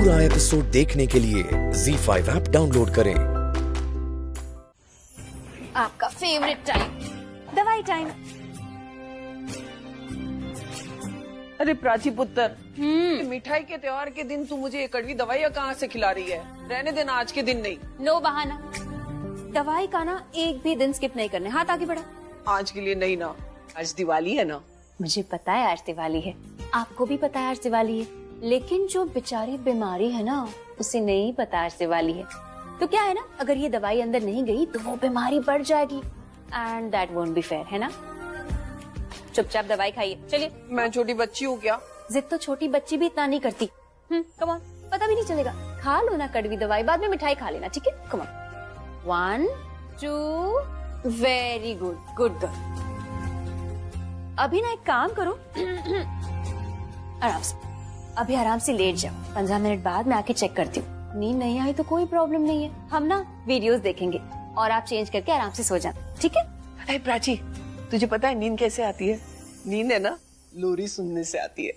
पूरा एपिसोड देखने के लिए ZEE5 ऐप डाउनलोड करें। आपका फेवरेट टाइम, दवाई टाइम। अरे प्राची पुत्र, मिठाई के त्योहार के दिन तू मुझे ये कड़वी दवाइयाँ कहाँ से खिला रही है? रहने देना, आज के दिन नहीं। नो बहाना, दवाई का ना एक भी दिन स्किप नहीं करने। हाथ आगे बढ़ा। आज के लिए नहीं ना, आज दिवाली है ना। मुझे पता है आज दिवाली है, आपको भी पता है आज दिवाली है, लेकिन जो बेचारी बीमारी है ना, उसे नहीं पता आज दिवाली है। तो क्या है ना, अगर ये दवाई अंदर नहीं गई तो वो बीमारी बढ़ जाएगी, and that won't be fair, है ना? चुपचाप दवाई खाइए, चलिए। मैं छोटी बच्ची हूँ क्या? जिद तो छोटी बच्ची भी इतना नहीं करती। कम ऑन, पता भी नहीं चलेगा। खा लो ना कड़वी दवाई, बाद में मिठाई खा लेना, ठीक है? Come on, 1 2, very good, good girl. अभी ना एक काम करो, आराम से, अभी आराम से लेट जाओ। 15 मिनट बाद मैं आके चेक करती हूँ। नींद नहीं आई तो कोई प्रॉब्लम नहीं है, हम ना वीडियोस देखेंगे और आप चेंज करके आराम से सो जाना, ठीक है? अरे प्राची, तुझे पता है नींद कैसे आती है? नींद है ना, लोरी सुनने से आती है।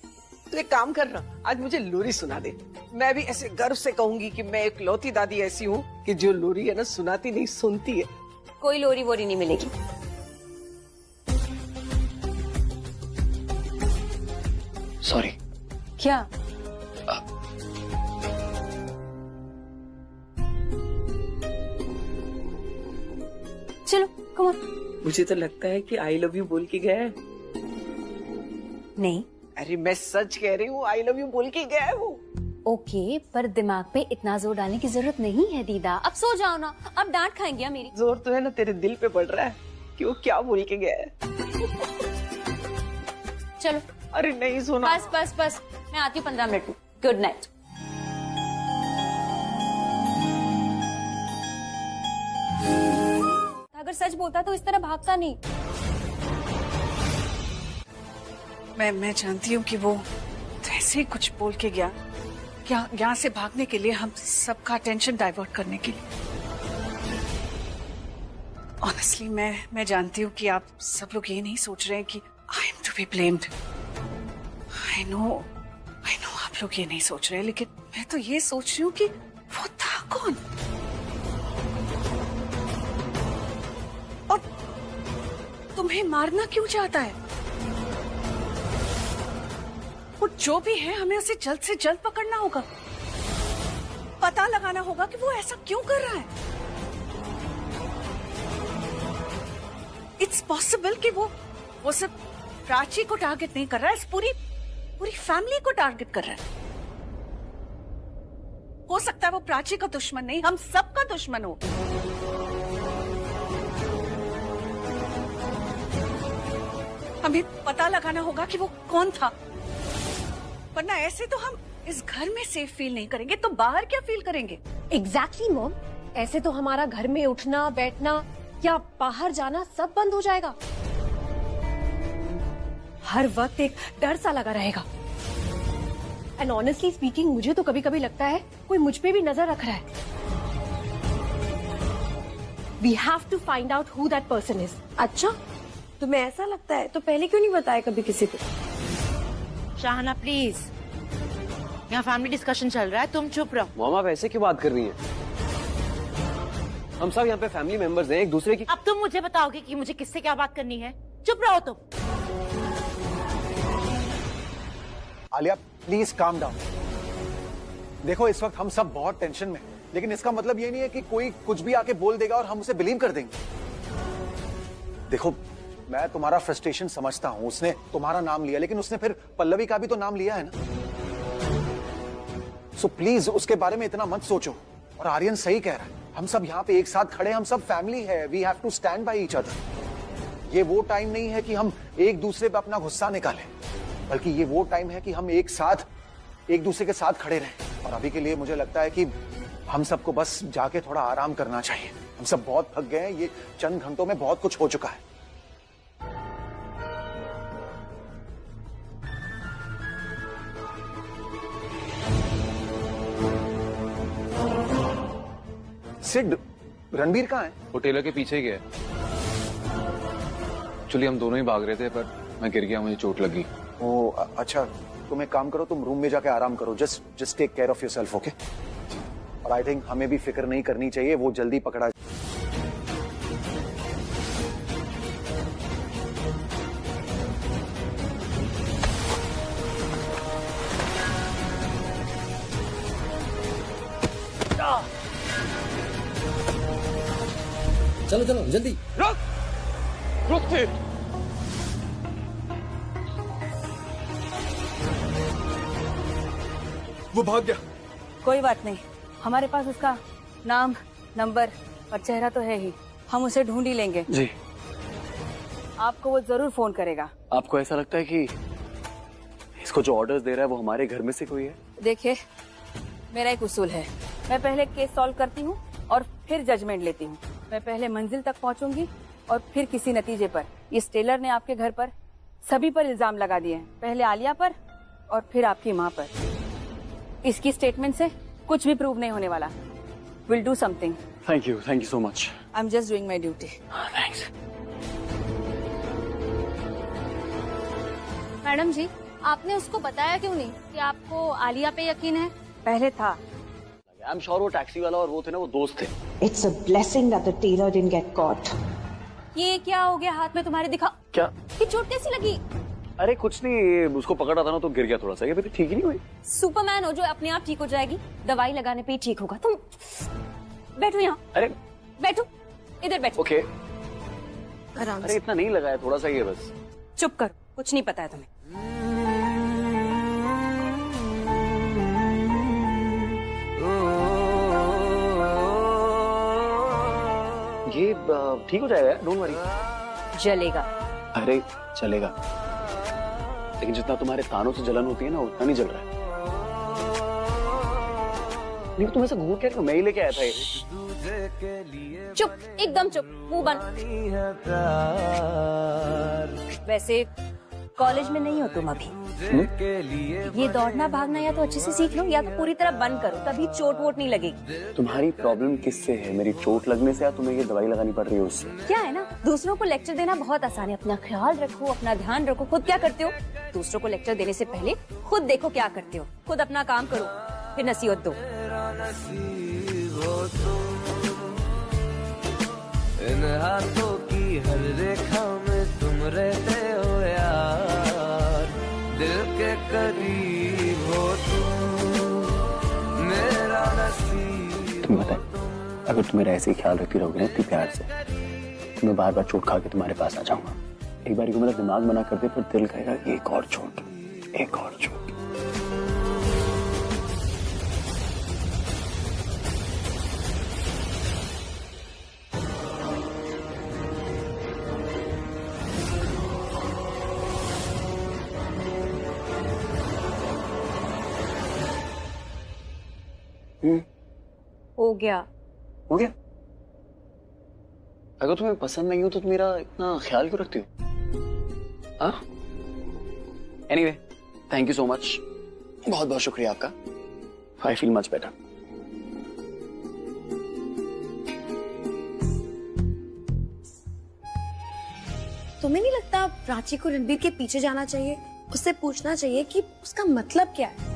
तो एक काम करना, आज मुझे लोरी सुना दे। मैं भी ऐसे गर्व से कहूंगी कि मैं एक लौती दादी ऐसी हूँ कि जो लोरी है ना, सुनाती नहीं सुनती है। कोई लोरी वोरी नहीं मिलेगी। सॉरी। क्या? चलो कम ऑन। मुझे तो लगता है कि आई लव यू बोल के गया है। नहीं। अरे मैं सच कह रही हूँ, आई लव यू बोल के गया है वो। ओके, पर दिमाग पे इतना जोर डालने की जरूरत नहीं है दीदा। अब सो जाओ ना, अब डांट खाएंगे मेरी। जोर तो है ना तेरे दिल पे पड़ रहा है कि वो क्या बोल के गया है। चलो। अरे नहीं सुना। बस बस बस, मैं आती हूँ 15 मिनट में। Good night. अगर सच बोलता तो इस तरह भागता नहीं। मैं जानती हूँ कि वो तो ऐसे ही कुछ बोल के गया, यहाँ से भागने के लिए, हम सबका अटेंशन डाइवर्ट करने के लिए। ऑनेस्टली मैं जानती हूँ कि आप सब लोग ये नहीं सोच रहे हैं कि I am to be blamed. I know आप लोग ये नहीं सोच रहे, लेकिन मैं तो ये सोच रही हूँ कि वो था कौन, और तुम्हें मारना क्यों चाहता है? वो जो भी है, हमें उसे जल्द से जल्द पकड़ना होगा। पता लगाना होगा कि वो ऐसा क्यों कर रहा है। इट्स पॉसिबल कि वो सिर्फ प्राची को टारगेट नहीं कर रहा है, इस पूरी फैमिली को टारगेट कर रहा है। हो सकता है वो प्राची का दुश्मन नहीं, हम सबका दुश्मन हो। हमें पता लगाना होगा कि वो कौन था, वरना ऐसे तो हम इस घर में सेफ फील नहीं करेंगे, तो बाहर क्या फील करेंगे? एग्जैक्टली मॉम, ऐसे तो हमारा घर में उठना बैठना या बाहर जाना सब बंद हो जाएगा। हर वक्त एक डर सा लगा रहेगा। एंड ऑनेस्टली स्पीकिंग, मुझे तो कभी कभी लगता है कोई मुझ पे भी नजर रख रहा है। We have to find out who that person is. अच्छा, तुम्हें ऐसा लगता है तो पहले क्यों नहीं बताया कभी किसी को? शाहना प्लीज, यहाँ फैमिली डिस्कशन चल रहा है, तुम चुप रहो। मॉम आप ऐसे क्यों बात कर रही हैं? हम सब यहाँ पे फैमिली मेंबर्स हैं, एक दूसरे की। अब तुम मुझे बताओगे कि मुझे किससे क्या बात करनी है? चुप रहो तुम। Alia please calm down. देखो इस वक्त हम सब बहुत टेंशन में, लेकिन इसका मतलब ये नहीं है कि कोई कुछ भी आके बोल देगा और हम उसे बिलीव कर देंगे। देखो मैं तुम्हारा फ्रस्ट्रेशन समझता हूं, उसने तुम्हारा नाम लिया, लेकिन उसने फिर पल्लवी का भी तो नाम लिया है ना। सो प्लीज उसके बारे में इतना मत सोचो। और आर्यन सही कह रहा है, हम सब यहाँ पे एक साथ खड़े, हम सब फैमिली है। We have to stand by each other. ये वो टाइम नहीं है कि हम एक दूसरे पे अपना गुस्सा निकालें, बल्कि ये वो टाइम है कि हम एक साथ एक दूसरे के साथ खड़े रहें। और अभी के लिए मुझे लगता है कि हम सबको बस जाके थोड़ा आराम करना चाहिए। हम सब बहुत थक गए हैं, ये चंद घंटों में बहुत कुछ हो चुका है। सिड, रणबीर कहाँ है? वो टेलर के पीछे ही गया। एक्चुअली हम दोनों ही भाग रहे थे, पर मैं गिर गया, मुझे चोट लगी। ओ अच्छा, तुम एक काम करो, तुम रूम में जाके आराम करो, just take care of yourself, okay? और आई थिंक हमें भी फिक्र नहीं करनी चाहिए, वो जल्दी पकड़ा। चलो चलो जल्दी। रुक थे। वो भाग गया। कोई बात नहीं, हमारे पास उसका नाम, नंबर और चेहरा तो है ही, हम उसे ढूंढ ही लेंगे। जी। आपको वो जरूर फोन करेगा। आपको ऐसा लगता है कि इसको जो ऑर्डर्स दे रहा है वो हमारे घर में से कोई है? देखिए, मेरा एक उसूल है, मैं पहले केस सॉल्व करती हूँ और फिर जजमेंट लेती हूँ। मैं पहले मंजिल तक पहुँचूंगी और फिर किसी नतीजे पर। इस टेलर ने आपके घर पर सभी पर इल्जाम लगा दिए हैं, पहले आलिया पर और फिर आपकी माँ पर। इसकी स्टेटमेंट से कुछ भी प्रूव नहीं होने वाला। Will do something. Thank you so much. I am just doing my duty. Thanks. Madam ji, आपने उसको बताया क्यों नहीं कि आपको आलिया पे यकीन है? पहले था। आई एम श्योर वो टैक्सी वाला और वो थे ना, वो दोस्त थे। It's a blessing that the tailor didn't get caught. ये क्या हो गया हाथ में तुम्हारे? दिखा। क्या? ये चोट कैसी लगी? अरे कुछ नहीं, उसको पकड़ा था ना तो गिर गया थोड़ा सा। ये अभी ठीक ही नहीं हुई। सुपरमैन हो जो अपने आप ठीक हो जाएगी, दवाई लगाने पे ही ठीक होगा। तुम बैठो यहाँ। अरे बैठो, इधर बैठो। ओके। आराम से। अरे इतना नहीं लगाया, थोड़ा सा ही है बस। चुप करो, कुछ नहीं पता है तुम्हें। ये ठीक हो जाएगा, डोंट वरी। जलेगा। अरे चलेगा, लेकिन जितना तुम्हारे कानों से जलन होती है ना उतना नहीं जल रहा है। नहीं तुम ऐसा घूर क्या, मैं ही लेके आया था ये। चुप, एकदम चुप, मुंह बंद। वैसे कॉलेज में नहीं हो तुम अभी। ये दौड़ना भागना या तो अच्छे से सीख लो या तो पूरी तरह बंद करो, तभी चोट वोट नहीं लगेगी। तुम्हारी प्रॉब्लम किससे है? मेरी चोट लगने से या तुम्हें ये दवाई लगानी पड़ रही है उससे? क्या है ना, दूसरों को लेक्चर देना बहुत आसान है। अपना ख्याल रखो, अपना ध्यान रखो। खुद क्या करते हो? दूसरों को लेक्चर देने से पहले खुद देखो क्या करते हो। खुद अपना काम करो, फिर नसीहत दो। इन हाथों की हर रेखा में तुम रहते हो यार, दिल के करीब हो तुम, मेरा नसीब। तुम बताए, अगर तुम मेरा ऐसे ही ख्याल रखती रहोगे ना इतनी प्यार से, तो मैं बार बार चोट खा के तुम्हारे पास आ जाऊंगा। एक बार को मेरा दिमाग मना कर दे, पर दिल कहेगा एक और चोट, एक और चोट। हो गया। हो गया? अगर तुम्हें पसंद नहीं हो तो तुम मेरा इतना ख्याल क्यों रखती हो? Anyway, thank you so much, बहुत बहुत शुक्रिया आपका। I feel much better. तुम्हें नहीं लगता प्राची को रणबीर के पीछे जाना चाहिए, उससे पूछना चाहिए कि उसका मतलब क्या है?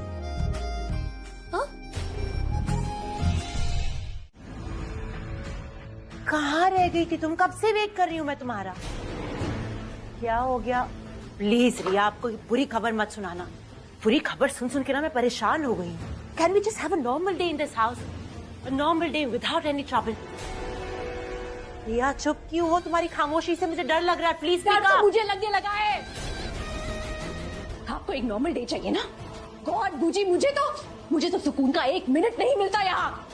कहाँ रह गई थी तुम? कब से वेट कर रही हूँ मैं तुम्हारा। क्या हो गया? प्लीज रिया, आपको बुरी खबर मत सुनाना। बुरी खबर सुन सुन के ना मैं परेशान हो गई हूँ। Can we just have a normal day in this house, a normal day without any trouble. Riya चुप क्यों हो? तुम्हारी खामोशी से मुझे डर लग रहा है। प्लीज डर तो मुझे लगने लगा है। आपको एक नॉर्मल डे चाहिए ना? गॉड बूजी, मुझे तो सुकून का एक मिनट नहीं मिलता यहाँ।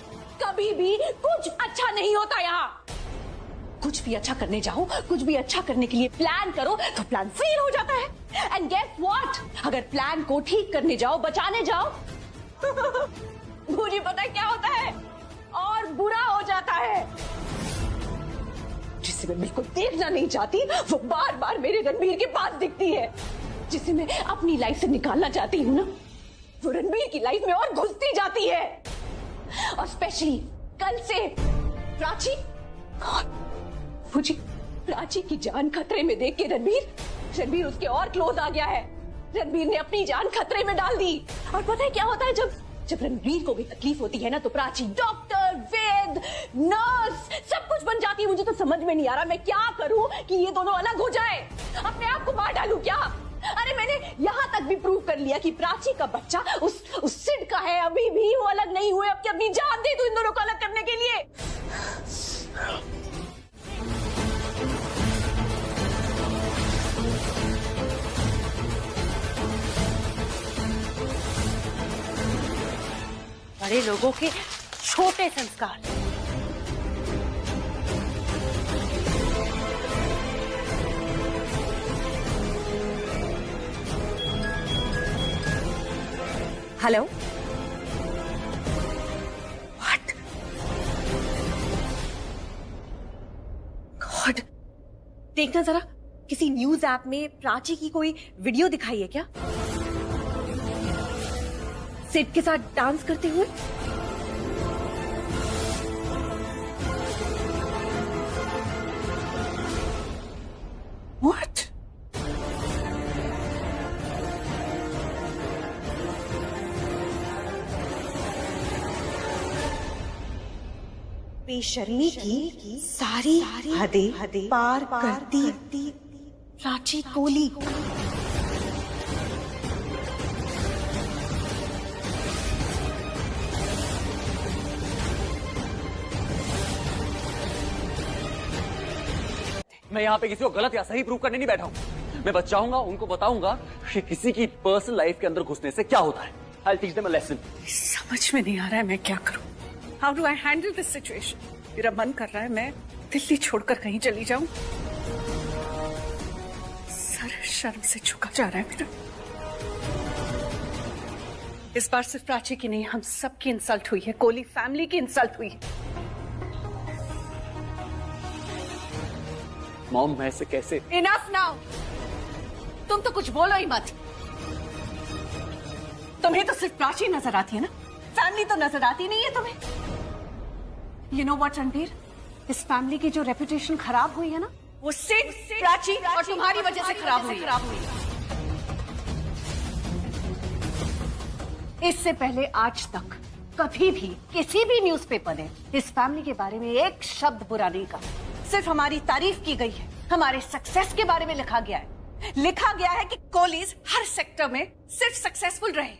कभी भी कुछ अच्छा नहीं होता यहाँ। कुछ भी अच्छा करने जाओ, कुछ भी अच्छा करने के लिए प्लान करो तो प्लान फेल हो जाता है। एंड गेस व्हाट, अगर प्लान को ठीक करने जाओ, बचाने जाओ मुझे पता है क्या होता है, और बुरा हो जाता है। जिसे मैं बिल्कुल देखना नहीं चाहती वो बार बार मेरे रणबीर के पास दिखती है। जिसे मैं अपनी लाइफ से निकालना चाहती हूँ ना, वो रणबीर की लाइफ में और घुसती जाती है। और स्पेशली कल से प्राची, मुझे प्राची की जान खतरे में देख के रणबीर उसके और क्लोज आ गया है। रणबीर ने अपनी जान खतरे में डाल दी। और पता है क्या होता है, जब रणबीर को भी तकलीफ होती है ना, तो प्राची डॉक्टर, वैद, नर्स सब कुछ बन जाती है। मुझे तो समझ में नहीं आ रहा मैं क्या करूं कि ये दोनों अलग हो जाए। अपने आप को मार डालूं क्या? अरे मैंने यहाँ तक भी प्रूव कर लिया कि प्राची का बच्चा उस सिड का है। अभी भी वो अलग नहीं हुए। अब अपनी जान दे दो इन दोनों को अलग करने के लिए। बड़े लोगों के छोटे संस्कार। Hello, what? गॉड, देखना जरा, किसी न्यूज ऐप में प्राची की कोई वीडियो दिखाई है क्या? सिड के साथ डांस करते हुए? What? बेशर्मी की सारी हदें पार करती प्राची कोली। मैं यहाँ पे किसी को गलत या सही प्रूव करने नहीं बैठा हूँ। मैं बचाऊंगा, उनको बताऊंगा कि किसी की पर्सनल लाइफ के अंदर घुसने से क्या होता है। I'll teach them a lesson. समझ में नहीं आ रहा है मैं क्या करूं। How do I handle this situation? मेरा मन कर रहा है मैं दिल्ली छोड़कर कहीं चली जाऊं। सर शर्म से झुका जा रहा है मेरा। इस बार सिर्फ प्राची की नहीं, हम सबकी इंसल्ट हुई है। कोहली फैमिली की इंसल्ट हुई है। मॉम, मैं ऐसे कैसे? Enough now. तुम तो कुछ बोलो ही मत। तुम्हें तो सिर्फ प्राची नजर आती है ना, फैमिली तो नजर आती नहीं है तुम्हें। यू नो व्हाट रणबीर, इस फैमिली की जो रेपुटेशन खराब हुई है ना, वो सिर्फ प्राची और तुम्हारी वजह से खराब हुई है। इससे पहले आज तक कभी भी किसी भी न्यूज़पेपर ने इस फैमिली के बारे में एक शब्द बुरा नहीं कहा। सिर्फ हमारी तारीफ की गई है। हमारे सक्सेस के बारे में लिखा गया है कि कोहलीज हर सेक्टर में सिर्फ सक्सेसफुल रहे।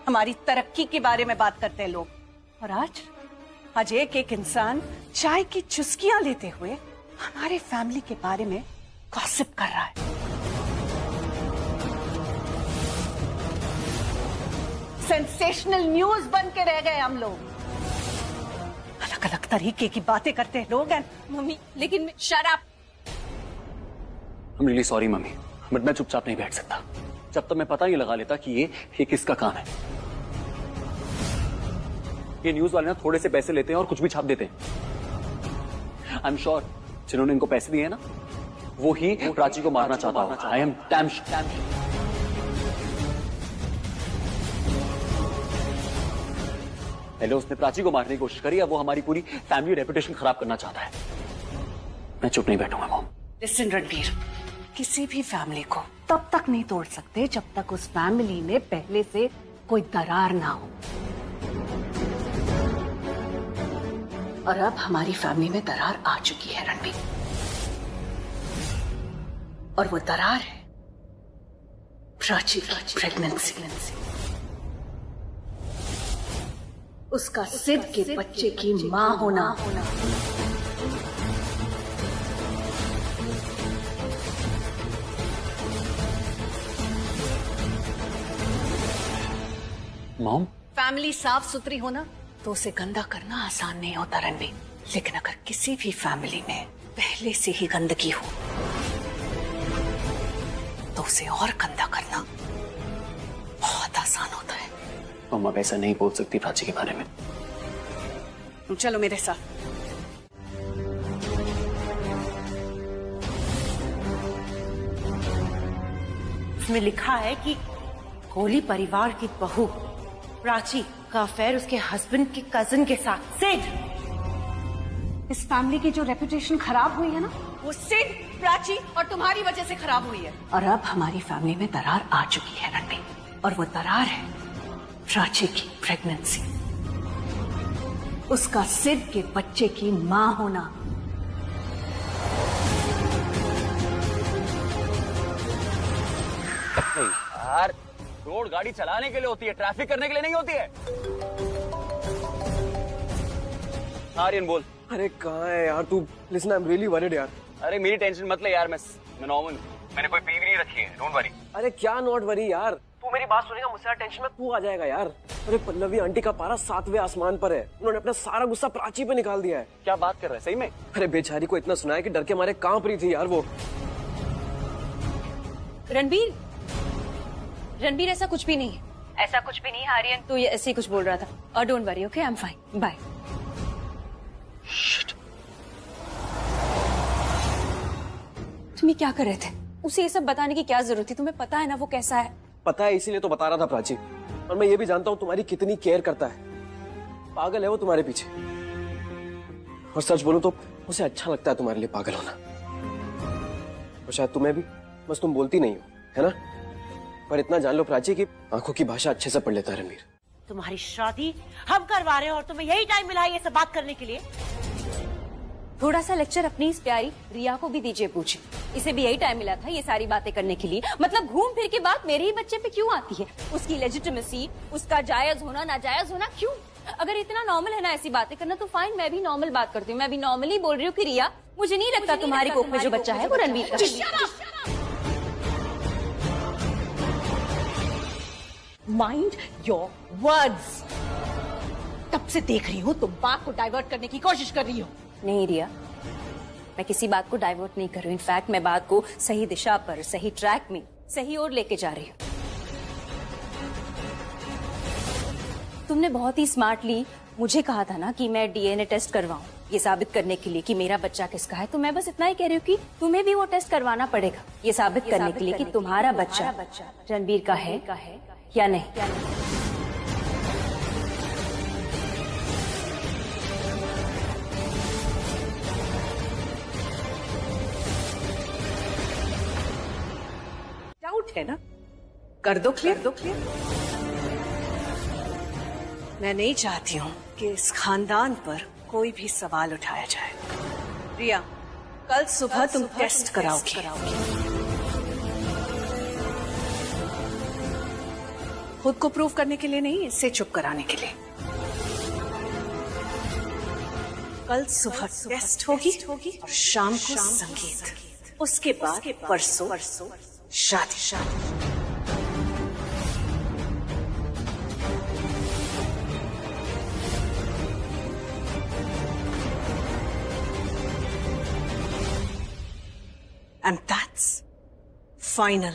हमारी तरक्की के बारे में बात करते हैं लोग, और आज एक इंसान चाय की चुस्कियां लेते हुए हमारे फैमिली के बारे में गॉसिप कर रहा है। सेंसेशनल न्यूज बन के रह गए हम लोग। अलग अलग तरीके की बातें करते हैं लोग। मम्मी, लेकिन shut up. I'm really sorry mummy, but मैं चुपचाप नहीं बैठ सकता जब तक मैं पता नहीं लगा लेता कि ये किसका काम है। ये न्यूज वाले ना थोड़े से पैसे लेते हैं और कुछ भी छाप देते हैं। आई एम श्योर जिन्होंने इनको पैसे दिए हैं ना, वो ही प्राची को मारना चाहता होगा। I am damn sure. पहले उसने प्राची को मारने की कोशिश करी, अब वो हमारी पूरी फैमिली रेपुटेशन खराब करना चाहता है। मैं चुप नहीं बैठूंगा मॉम। लिसन रणबीर, किसी भी फैमिली को तब तक नहीं तोड़ सकते जब तक उस फैमिली में पहले से कोई दरार ना हो। और अब हमारी फैमिली में दरार आ चुकी है रणबीर, और वो दरार है प्राची प्रेगनेंसी। उसका सिड के बच्चे की मां होना। मॉम, फैमिली साफ सुथरी होना तो उसे गंदा करना आसान नहीं होता रणबीर, लेकिन अगर किसी भी फैमिली में पहले से ही गंदगी हो तो उसे और गंदा करना बहुत आसान होता है। मम्मा ऐसा नहीं बोल सकती प्राची के बारे में। चलो मेरे साथ। इसमें लिखा है कि कोहली परिवार की बहू प्राची का अफेयर उसके हस्बैंड के कजिन के साथ। सिड, इस फैमिली की जो रेपुटेशन खराब हुई है ना, वो सिड प्राची और तुम्हारी वजह से खराब हुई है। और अब हमारी फैमिली में दरार आ चुकी है रणबीर, और वो दरार है प्राची की प्रेगनेंसी, उसका सिद्ध के बच्चे की मां होना। यार रोड गाड़ी चलाने के लिए होती है, ट्रैफिक करने के लिए नहीं होती है। आर्यन बोल। अरे कहाँ है यार तू? Listen, I am really worried यार। अरे मेरी टेंशन मत ले यार, मैं नॉर्मल हूँ, मैंने कोई पीवी नहीं रखी है, डोंट वरी। अरे क्या नॉट वरी यार, तू मेरी बात सुनेगा, मुझसे टेंशन में तू आ जाएगा यार। अरे पल्लवी आंटी का पारा 7वें आसमान पर है, उन्होंने अपना सारा गुस्सा प्राची पे निकाल दिया है। क्या बात कर रहा है सही में? अरे बेचारी को इतना सुनाया कि डर के मारे कांप रही थी यार वो। रणबीर ऐसा कुछ भी नहीं है, ऐसा कुछ भी नहीं है आर्यन, तो ये ऐसे ही कुछ बोल रहा था। और don't worry, okay, I am fine, bye. तुम ये क्या कर रहे थे? उसे ये सब बताने की क्या जरूरत थी? तुम्हें पता है ना वो कैसा है। पता है, इसीलिए तो बता रहा था प्राची। और मैं ये भी जानता हूँ तुम्हारी कितनी केयर करता है। पागल है वो तुम्हारे पीछे, और सच बोलूं तो उसे अच्छा लगता है तुम्हारे लिए पागल होना। और शायद तुम्हें भी, बस तुम बोलती नहीं हो, है ना? पर इतना जान लो प्राची कि आंखों की भाषा अच्छे से पढ़ लेता है रणबीर। तुम्हारी शादी हम करवा रहे हैं और तुम्हें यही टाइम मिला है ये सब बात करने के लिए? थोड़ा सा लेक्चर अपनी इस प्यारी रिया को भी दीजिए, पूछे, इसे भी यही टाइम मिला था ये सारी बातें करने के लिए। मतलब घूम फिर के बात मेरे ही बच्चे पे क्यों आती है? उसकी लेजिटिमेसी, उसका जायज होना नाजायज होना क्यों? अगर इतना नॉर्मल है ना ऐसी बातें करना तो फाइन, मैं भी नॉर्मल बात करती हूँ। मैं भी नॉर्मली बोल रही हूँ कि रिया, मुझे नहीं लगता तुम्हारी कोख में जो बच्चा है वो रणबीर का। Mind your words. तब से देख रही हूँ तुम बात को डाइवर्ट करने की कोशिश कर रही हो। नहीं रिया, मैं किसी बात को डाइवर्ट नहीं कर रही हूँ। इनफैक्ट मैं बात को सही दिशा पर, सही ट्रैक में, सही ओर लेके जा रही हूँ। तुमने बहुत ही स्मार्टली मुझे कहा था ना कि मैं डीएनए टेस्ट करवाऊं, ये साबित करने के लिए कि मेरा बच्चा किसका है। तो मैं बस इतना ही कह रही हूँ कि तुम्हें भी वो टेस्ट करवाना पड़ेगा, ये साबित करने के लिए कि तुम्हारा बच्चा रणबीर का है या नहीं। डाउट है ना? कर दो क्लियर। मैं नहीं चाहती हूँ कि इस खानदान पर कोई भी सवाल उठाया जाए। रिया, कल सुबह तुम टेस्ट कराओगी। खुद को प्रूव करने के लिए नहीं, इससे चुप कराने के लिए। कल सुबह टेस्ट होगी और शाम को संगीत, उसके बाद परसों शादी। And that's final.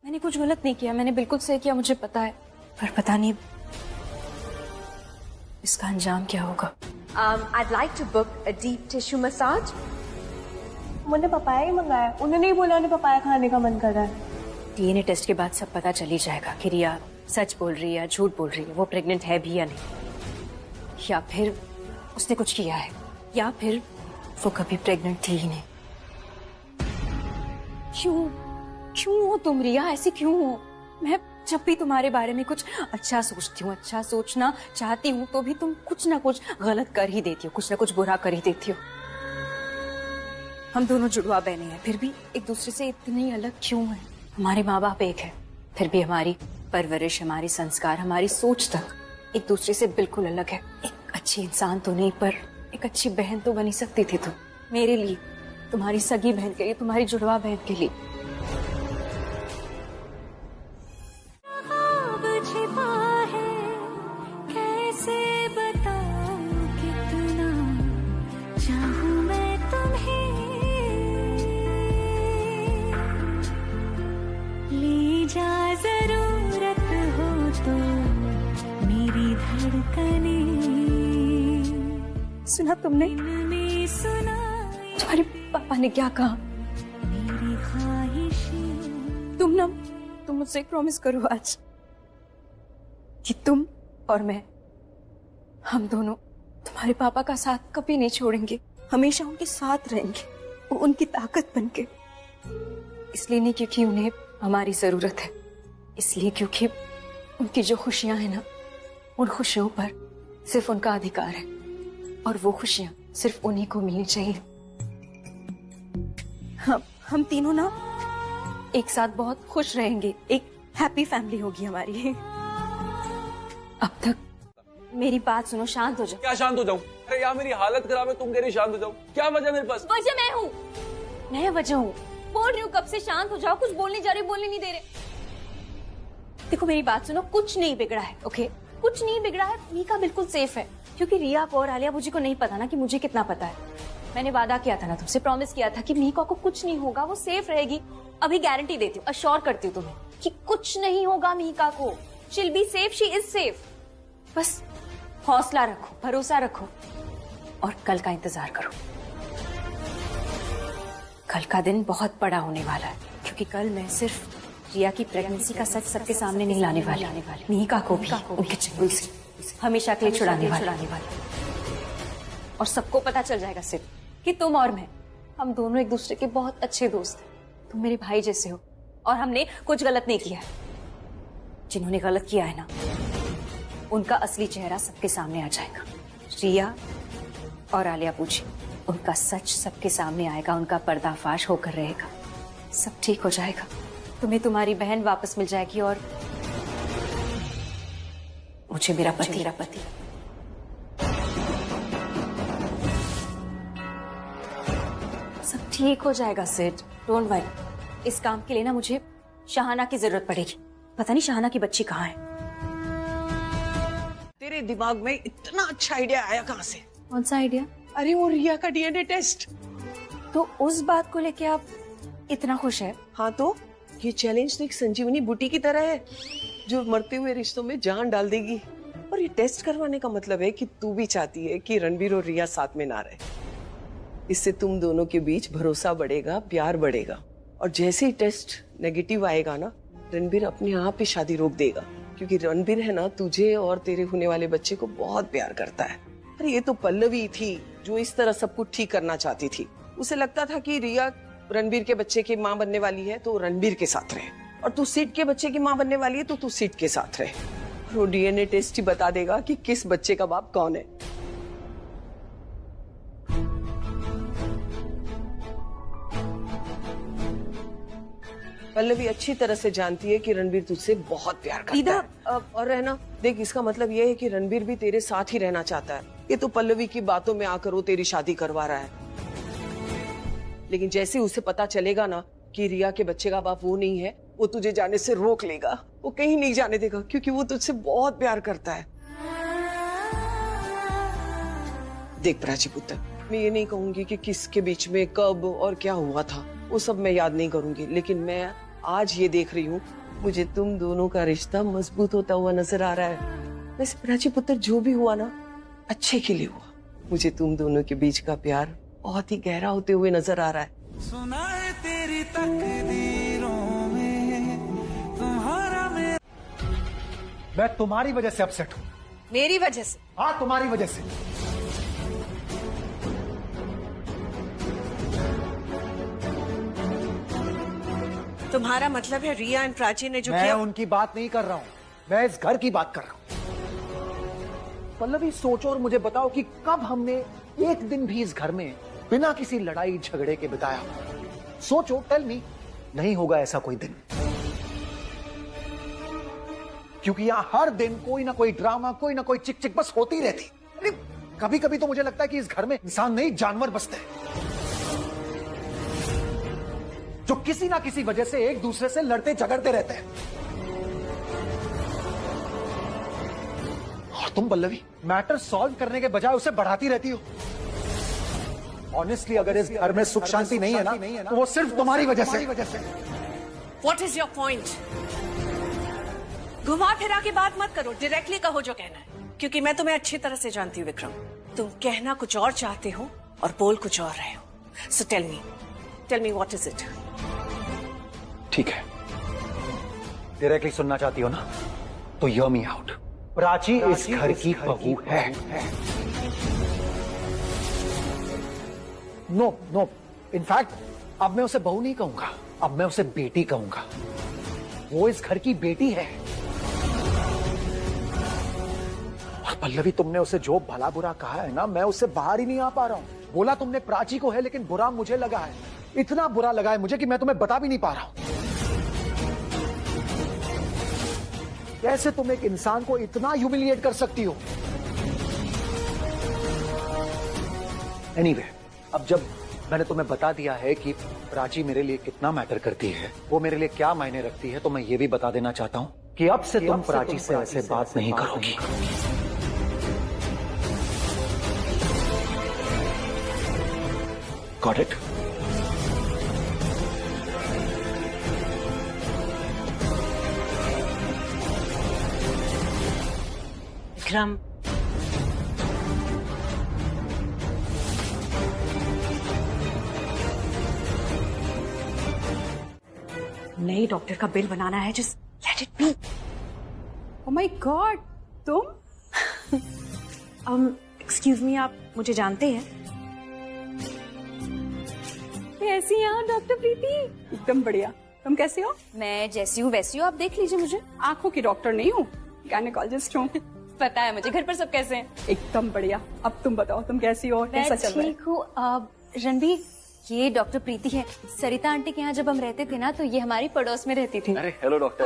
मैंने कुछ गलत नहीं किया, मैंने बिल्कुल सही किया, मुझे पता है। पर पता नहीं इसका अंजाम क्या होगा। I'd like to book a deep tissue massage. मैंने पपाया ही मंगाया, उन्होंने ही बोला उन्हें पपाया खाने का मन कर रहा है। डीएनए टेस्ट के बाद सब पता चल ही जाएगा कि रिया सच बोल रही है या झूठ बोल रही है, वो प्रेग्नेंट है भी या नहीं, या फिर उसने कुछ किया है, या फिर वो कभी प्रेग्नेंट थी ही नहीं। क्यों हो तुम रिया, ऐसे क्यों हो? मैं जब भी तुम्हारे बारे में कुछ अच्छा सोचती हूँ, अच्छा सोचना चाहती हूँ, तो भी तुम कुछ ना कुछ गलत कर ही देती हो, कुछ ना कुछ बुरा कर ही देती हो। हम दोनों जुड़वा बहने हैं, फिर भी एक दूसरे से इतनी अलग क्यों हैं? हमारे माँ बाप एक है, फिर भी हमारी परवरिश, हमारी संस्कार, हमारी सोच तक एक दूसरे से बिल्कुल अलग है। एक अच्छी इंसान तो नहीं, पर एक अच्छी बहन तो बनी सकती थी तुम मेरे लिए, तुम्हारी सगी बहन के लिए, तुम्हारी जुड़वा बहन के लिए। छिपा है कैसे बताऊं कितना जा जरूरत हो तो मेरी धड़कने। सुना तुमने? सुना तुम्हारे पापा ने क्या कहा? मेरी ख्वाहिशें। तुम मुझसे एक प्रॉमिस करो आज कि तुम और मैं, हम दोनों तुम्हारे पापा का साथ कभी नहीं छोड़ेंगे, हमेशा उनके साथ रहेंगे, वो उनकी ताकत बनके। इसलिए नहीं क्योंकि उन्हें हमारी जरूरत है, इसलिए क्योंकि उनकी जो खुशियां हैं ना, उन खुशियों पर सिर्फ उनका अधिकार है और वो खुशियां सिर्फ उन्हीं को मिलनी चाहिए। हम तीनों ना एक साथ बहुत खुश रहेंगे, एक हैप्पी फैमिली होगी हमारी। अब तक मेरी बात सुनो, शांत हो जाओ। क्या शांत हो जाऊं? अरे यार मेरी हालत खराब है, तुम कह रही शांत हो जाओ, क्या वजह मेरे पास? वजह मैं हूँ, मैं वजह हूँ। बोल रही हूँ कब से शांत हो जाओ, कुछ बोलने जा रही, बोलने नहीं दे रहे। देखो मेरी बात सुनो, कुछ नहीं बिगड़ा है, ओके? कुछ नहीं बिगड़ा है, मीका बिल्कुल सेफ है, क्योंकि रिया को और आलिया भुजी को नहीं पता ना कि मुझे कितना पता है। मैंने वादा किया था ना तुमसे, प्रॉमिस किया था कि मीका को कुछ नहीं होगा, वो सेफ रहेगी। अभी गारंटी देती हूँ, अश्योर करती हूँ तुम्हें कि कुछ नहीं होगा मीका को। She will be safe, she is safe. बस हौसला रखो, भरोसा रखो और कल का इंतजार करो। कल का दिन बहुत बड़ा होने वाला है, क्योंकि कल मैं सिर्फ रिया की प्रेगनेंसी का सच सबके सामने नहीं लाने वाली, मीका को भी उनके चंगुल से हमेशा के लिए छुड़ाने वाली। और सबको पता चल जाएगा सिर्फ कि तुम और मैं, हम दोनों एक दूसरे के बहुत अच्छे दोस्त हैं। तुम मेरे भाई जैसे हो और हमने कुछ गलत नहीं किया है। जिन्होंने गलत किया है ना, उनका असली चेहरा सबके सामने आ जाएगा। रिया और आलिया भुजी, उनका सच सबके सामने आएगा, उनका पर्दाफाश होकर रहेगा। सब ठीक हो जाएगा, तुम्हें तुम्हारी बहन वापस मिल जाएगी और मुझे मेरा पति। सब ठीक हो जाएगा सिड, डोंट वरी। इस काम के लिए ना मुझे शाहाना की जरूरत पड़ेगी। पता नहीं शाहाना की बच्ची कहाँ है। तेरे दिमाग में इतना अच्छा आइडिया आया कहाँ से? कौन सा आइडिया? अरे वो रिया का डीएनए टेस्ट। तो उस बात को लेके आप इतना खुश है? हाँ तो ये चैलेंज तो एक संजीवनी बूटी की तरह है, जो मरते हुए रिश्तों में जान डाल देगी। और ये टेस्ट करवाने का मतलब है कि तू भी चाहती है कि रणबीर और रिया साथ में ना रहे। इससे तुम दोनों के बीच भरोसा बढ़ेगा, प्यार बढ़ेगा। और जैसे ही टेस्ट नेगेटिव आएगा ना, रणबीर अपने आप ही शादी रोक देगा, क्योंकि रणबीर है ना, तुझे और तेरे होने वाले बच्चे को बहुत प्यार करता है। अरे ये तो पल्लवी थी जो इस तरह सब कुछ ठीक करना चाहती थी। उसे लगता था कि रिया रणबीर के बच्चे की माँ बनने वाली है तो रणबीर के साथ रहे, और तू सिड के बच्चे की माँ बनने वाली है तो तू सिड के साथ रहे। और वो डीएनए टेस्ट ही बता देगा कि किस बच्चे का बाप कौन है। पल्लवी अच्छी तरह से जानती है कि रणबीर तुझसे बहुत प्यार करता है। और है ना, देख इसका मतलब ये है कि रणबीर भी तेरे साथ ही रहना चाहता है। ये तो पल्लवी की बातों में आकर वो तेरी शादी करवा रहा है, लेकिन जैसे उसे पता चलेगा ना कि रिया के बच्चे का बाप वो नहीं है, वो तुझे जाने से रोक लेगा। वो कहीं नहीं जाने देगा, क्योंकि वो तुझसे बहुत प्यार करता है। देख प्राची पुत्र, मैं ये नहीं कहूंगी कि किसके बीच में कब और क्या हुआ था, वो सब मैं याद नहीं करूंगी, लेकिन मैं आज ये देख रही हूँ, मुझे तुम दोनों का रिश्ता मजबूत होता हुआ नजर आ रहा है। वैसे प्राची पुत्र, जो भी हुआ ना, अच्छे के लिए हुआ। मुझे तुम दोनों के बीच का प्यार बहुत ही गहरा होते हुए नजर आ रहा है। सुना है तेरी तकदीरों में तुम्हारा मैं तुम्हारी वजह से अपसेट हूँ। मेरी वजह से? हाँ, तुम्हारी वजह से। तुम्हारा मतलब है रिया एंड प्राची ने जो मैं किया? उनकी बात नहीं कर रहा हूँ, मैं इस घर की बात कर रहा हूँ। पल्लवी, सोचो और मुझे बताओ कि कब हमने एक दिन भी इस घर में बिना किसी लड़ाई झगड़े के बिताया? सोचो, टेल मी। नहीं होगा ऐसा कोई दिन, क्योंकि यहां हर दिन कोई ना कोई ड्रामा, कोई ना कोई चिक चिक बस होती रहती। अरे कभी कभी तो मुझे लगता है कि इस घर में इंसान नहीं, जानवर बसते हैं, जो किसी ना किसी वजह से एक दूसरे से लड़ते झगड़ते रहते हैं। और तुम पल्लवी, मैटर सॉल्व करने के बजाय उसे बढ़ाती रहती हो। ऑनेस्टली, अगर इस घर में सुख शांति नहीं है ना, तो वो सिर्फ तुम्हारी वजह से। What is your point? घुमा फिरा के बात मत करो, डायरेक्टली कहो जो कहना है, क्योंकि मैं तुम्हें अच्छी तरह से जानती हूँ विक्रम। तुम कहना कुछ और चाहते हो और बोल कुछ और रहे हो। So tell me what is it? ठीक है, डायरेक्टली सुनना चाहती हो ना, तो हियर मी आउट। प्राची इस घर की बहू है। नो, इनफैक्ट अब मैं उसे बहू नहीं कहूंगा, अब मैं उसे बेटी कहूंगा। वो इस घर की बेटी है। और पल्लवी, तुमने उसे जो भला बुरा कहा है ना, मैं उससे बाहर ही नहीं आ पा रहा हूं। बोला तुमने प्राची को है, लेकिन बुरा मुझे लगा है। इतना बुरा लगा है मुझे कि मैं तुम्हें बता भी नहीं पा रहा हूं। कैसे तुम एक इंसान को इतना ह्यूमिलिएट कर सकती हो? एनीवे, अब जब मैंने तुम्हें बता दिया है कि प्राची मेरे लिए कितना मैटर करती है, वो मेरे लिए क्या मायने रखती है, तो मैं ये भी बता देना चाहता हूं कि अब से तुम प्राची से ऐसे बात नहीं करोगी। Got it? विक्रम, नई डॉक्टर का बिल बनाना है, just let it be. Oh my God, तुम? एक्सक्यूज मी, आप मुझे जानते हैं? कैसी हैं आप डॉक्टर प्रीति? एकदम बढ़िया। तुम कैसे हो? मैं जैसी हूँ वैसी हूँ, आप देख लीजिए मुझे। आंखों की डॉक्टर नहीं हूँ, गायनेकोलॉजिस्ट हूँ। पता है मुझे। घर पर सब कैसे हैं? एकदम बढ़िया। अब तुम बताओ, तुम कैसी हो? कैसा चल रहा है? ठीक हूँ। रणबीर, ये डॉक्टर प्रीति है। सरिता आंटी के यहाँ जब हम रहते थे ना, तो ये हमारी पड़ोस में रहती थी। अरे हेलो डॉक्टर।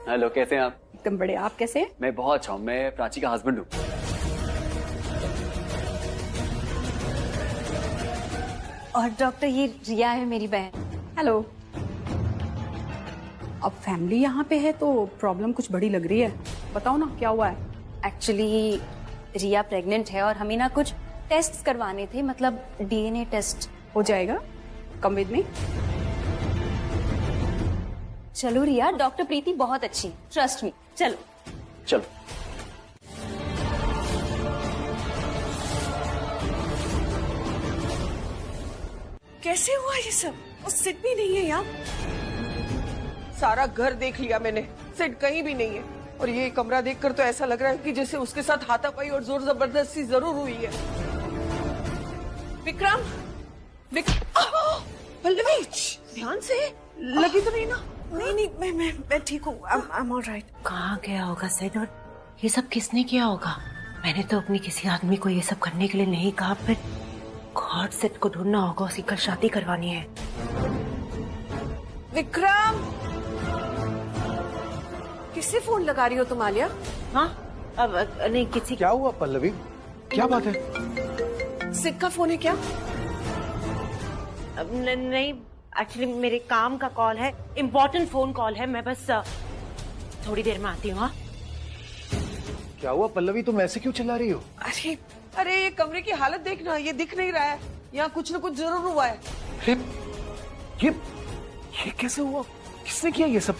हेलो, कैसे हैं आप? एकदम बढ़िया। आप कैसे हैं? मैं बहुत अच्छा हूँ। मैं प्राची का हस्बैंड हूँ। और डॉक्टर, ये रिया है मेरी बहन। हेलो। अब फैमिली यहाँ पे है तो प्रॉब्लम कुछ बड़ी लग रही है। बताओ ना क्या हुआ है? एक्चुअली रिया प्रेग्नेंट है और हमें ना कुछ टेस्ट करवाने थे, मतलब डीएनए टेस्ट। हो जाएगा, कम विद मी। चलो रिया, डॉक्टर प्रीति बहुत अच्छी है, ट्रस्ट मी। चलो चलो। कैसे हुआ ये सब? वो सिट भी नहीं है यहाँ। सारा घर देख लिया मैंने, सिट कहीं भी नहीं है। और ये कमरा देखकर तो ऐसा लग रहा है कि जैसे उसके साथ हाथापाई और जोर जबरदस्ती जरूर हुई है। विक्रम, पल्लवी, ध्यान से, लगी तो नहीं ना? नहीं, मैं ठीक हूँ। I am alright. कहाँ गया होगा सैद? और ये सब किसने किया होगा? मैंने तो अपनी किसी आदमी को ये सब करने के लिए नहीं कहा। फिर गॉड, सेट को ढूंढना होगा, उसी कल शादी करवानी है। विक्रम, किससे फोन लगा रही हो तुम आलिया? हाँ, अब नहीं किसी। क्या हुआ पल्लवी? क्या बात है? सिक का फोन है क्या? नहीं, एक्चुअली मेरे काम का कॉल है, इम्पोर्टेंट फोन कॉल है। मैं बस थोड़ी देर में आती हूँ। हाँ, क्या हुआ पल्लवी, तुम ऐसे क्यों चिल्ला रही हो? अरे ये कमरे की हालत देखना, ये दिख नहीं रहा है। यहाँ कुछ न कुछ जरूर हुआ है। ये कैसे हुआ? किसने किया ये सब?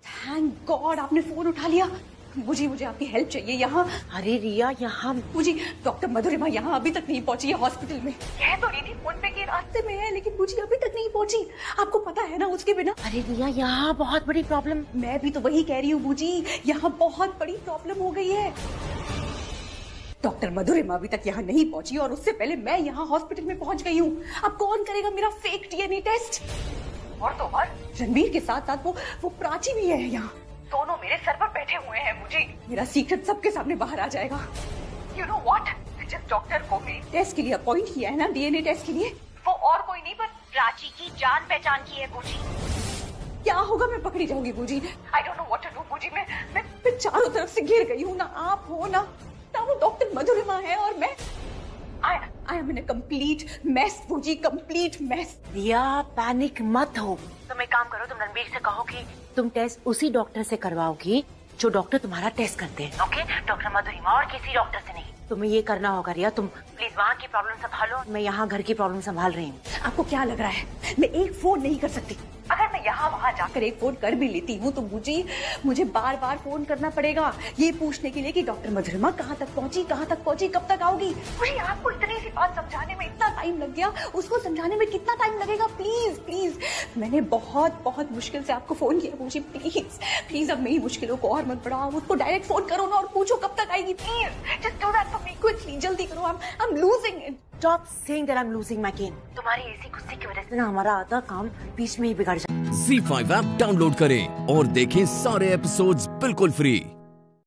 थैंक गॉड आपने फोन उठा लिया। मुझे आपकी हेल्प चाहिए यहाँ। अरे रिया, यहाँ मुझे डॉक्टर मधुरिमा यहाँ अभी तक नहीं पहुँची है हॉस्पिटल में। कह तो रही थी फोन पे कि रास्ते में है, लेकिन मुझे अभी तक नहीं पहुँची। आपको पता है ना उसके बिना। अरे रिया, यहाँ बहुत बड़ी प्रॉब्लम। मैं भी तो वही कह रही हूँ बूजी, यहाँ बहुत बड़ी प्रॉब्लम हो गई है। डॉक्टर मधुरिमा अभी तक यहाँ नहीं पहुँची और उससे पहले मैं यहाँ हॉस्पिटल में पहुँच गई हूँ। अब कौन करेगा मेरा फेक डीएनए टेस्ट? और तो और रणबीर के साथ साथ वो प्राची भी है यहाँ। दोनों मेरे सर पर बैठे हुए हैं। मुझे मेरा सीक्रेट सबके सामने बाहर आ जाएगा। यू नो व्हाट, जिस डॉक्टर को भी टेस्ट के लिए अपॉइंट किया है ना, डीएनए टेस्ट के लिए, वो और कोई नहीं पर प्राची की जान पहचान की है बूजी। क्या होगा? मैं पकड़ी जाऊंगी बूजी। I don't know what to do बूजी। मैं चारों तरफ से घिर गई हूँ। ना आप हो ना वो डॉक्टर मधुरिमा है, और मैं I am in a complete mess बूजी, कंप्लीट मेस। रिया, पैनिक मत हो। तुम एक काम करो, तुम रणबीर से कहो कि तुम टेस्ट उसी डॉक्टर से करवाओगी जो डॉक्टर तुम्हारा टेस्ट करते हैं। ओके? डॉक्टर मधुरिमा और किसी डॉक्टर से नहीं। तुम्हें ये करना होगा रिया। तुम प्लीज वहाँ की प्रॉब्लम संभालो, मैं यहाँ घर की प्रॉब्लम संभाल रही हूँ। आपको क्या लग रहा है मैं एक फोन नहीं कर सकती? अगर मैं मैं यहाँ वहाँ जाकर एक फोन कर भी लेती हूँ तो मुझे बार बार फोन करना पड़ेगा ये पूछने के लिए कि डॉक्टर मधुरिमा कहाँ तक पहुँची, कब तक आओगी। मुझे आपको इतनी सी बात समझाने में इतना टाइम लग गया, उसको समझाने में कितना टाइम लगेगा। प्लीज प्लीज, मैंने बहुत बहुत मुश्किल से आपको फोन किया मुझे, प्लीज प्लीज अब मेरी मुश्किलों को और मत बढ़ाओ, उसको डायरेक्ट फोन करो ना और पूछो कब तक आएगी। Please just do that for me quickly, जल्दी करो। I am losing it. Stop saying that I'm losing my game. तुम्हारी ऐसी गुस्से की वजह से ना हमारा आधा काम बीच में ही बिगड़ जाए। ZEE5 ऐप डाउनलोड करें और देखें सारे एपिसोड्स बिल्कुल फ्री।